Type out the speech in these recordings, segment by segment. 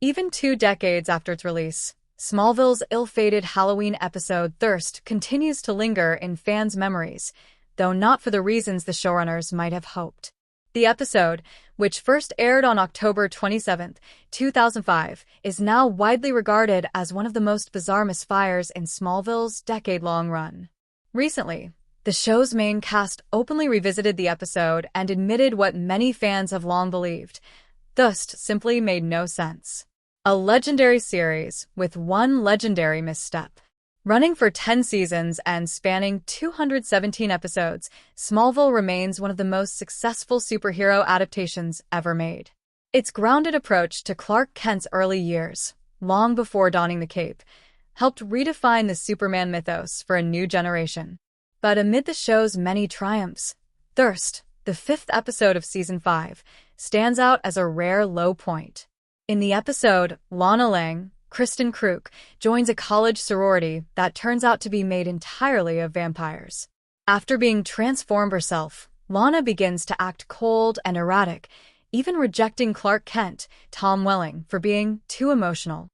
Even 2 decades after its release, Smallville's ill-fated Halloween episode Thirst continues to linger in fans' memories, though not for the reasons the showrunners might have hoped. The episode, which first aired on October 27, 2005, is now widely regarded as one of the most bizarre misfires in Smallville's decade-long run. Recently, the show's main cast openly revisited the episode and admitted what many fans have long believed: Thirst simply made no sense. A legendary series with one legendary misstep. Running for 10 seasons and spanning 217 episodes, Smallville remains one of the most successful superhero adaptations ever made. Its grounded approach to Clark Kent's early years, long before donning the cape, helped redefine the Superman mythos for a new generation. But amid the show's many triumphs, Thirst, the 5th episode of Season 5, stands out as a rare low point. In the episode, Lana Lang, Kristin Kreuk, joins a college sorority that turns out to be made entirely of vampires. After being transformed herself, Lana begins to act cold and erratic, even rejecting Clark Kent, Tom Welling, for being too emotional.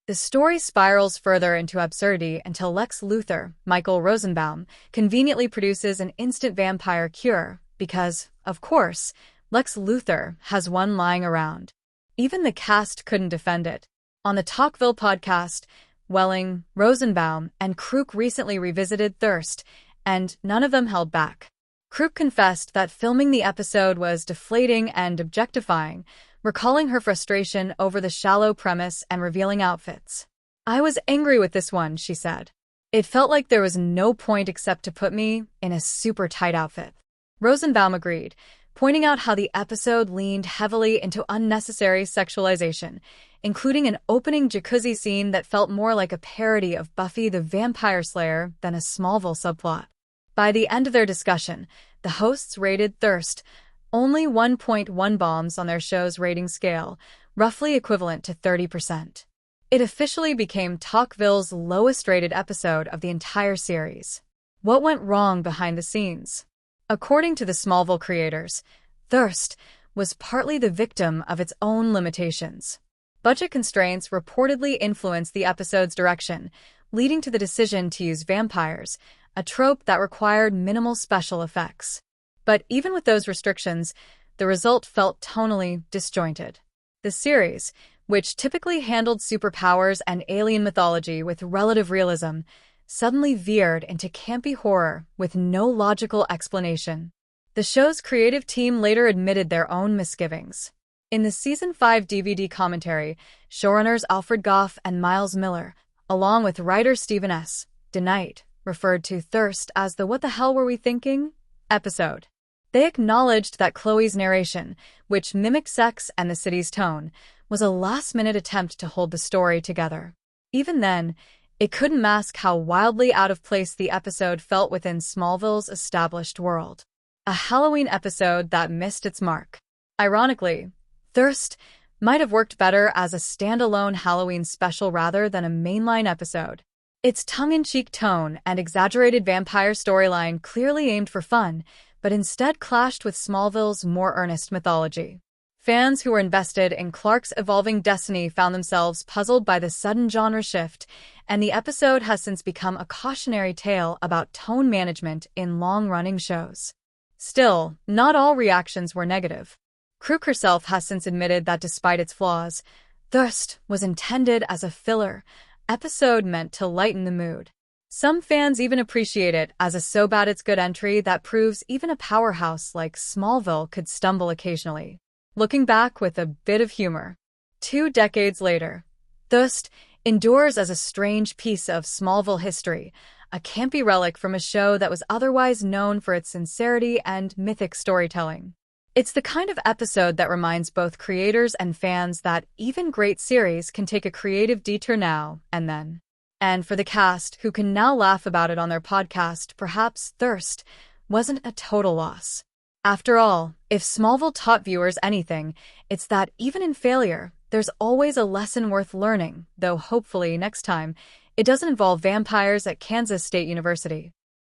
The story spirals further into absurdity until Lex Luthor, Michael Rosenbaum, conveniently produces an instant vampire cure because, of course, Lex Luthor has one lying around. Even the cast couldn't defend it. On the Talkville podcast, Welling, Rosenbaum, and Kreuk recently revisited Thirst, and none of them held back. Kreuk confessed that filming the episode was deflating and objectifying, recalling her frustration over the shallow premise and revealing outfits. "I was angry with this one," she said. "It felt like there was no point except to put me in a super tight outfit." Rosenbaum agreed, pointing out how the episode leaned heavily into unnecessary sexualization, including an opening jacuzzi scene that felt more like a parody of Buffy the Vampire Slayer than a Smallville subplot. By the end of their discussion, the hosts rated Thirst only 1.1 bombs on their show's rating scale, roughly equivalent to 30%. It officially became Talkville's lowest-rated episode of the entire series. What went wrong behind the scenes? According to the Smallville creators, Thirst was partly the victim of its own limitations. Budget constraints reportedly influenced the episode's direction, leading to the decision to use vampires, a trope that required minimal special effects. But even with those restrictions, the result felt tonally disjointed. The series, which typically handled superpowers and alien mythology with relative realism, suddenly veered into campy horror with no logical explanation. The show's creative team later admitted their own misgivings. In the Season 5 DVD commentary, showrunners Alfred Goff and Miles Miller, along with writer Stephen S. DeKnight, referred to Thirst as the "What the hell were we thinking?" episode. They acknowledged that Chloe's narration, which mimicked sex and the city's tone, was a last-minute attempt to hold the story together. Even then, it couldn't mask how wildly out of place the episode felt within Smallville's established world. A Halloween episode that missed its mark. Ironically, Thirst might have worked better as a standalone Halloween special rather than a mainline episode. Its tongue-in-cheek tone and exaggerated vampire storyline clearly aimed for fun, but instead clashed with Smallville's more earnest mythology. Fans who were invested in Clark's evolving destiny found themselves puzzled by the sudden genre shift, and the episode has since become a cautionary tale about tone management in long-running shows. Still, not all reactions were negative. Kreuk herself has since admitted that despite its flaws, Thirst was intended as a filler episode meant to lighten the mood. Some fans even appreciate it as a so-bad-it's-good entry that proves even a powerhouse like Smallville could stumble occasionally. Looking back with a bit of humor. 2 decades later, Thirst endures as a strange piece of Smallville history, a campy relic from a show that was otherwise known for its sincerity and mythic storytelling. It's the kind of episode that reminds both creators and fans that even great series can take a creative detour now and then. And for the cast, who can now laugh about it on their podcast, perhaps Thirst wasn't a total loss. After all, if Smallville taught viewers anything, it's that even in failure, there's always a lesson worth learning, though hopefully next time, it doesn't involve vampires at Kansas State University.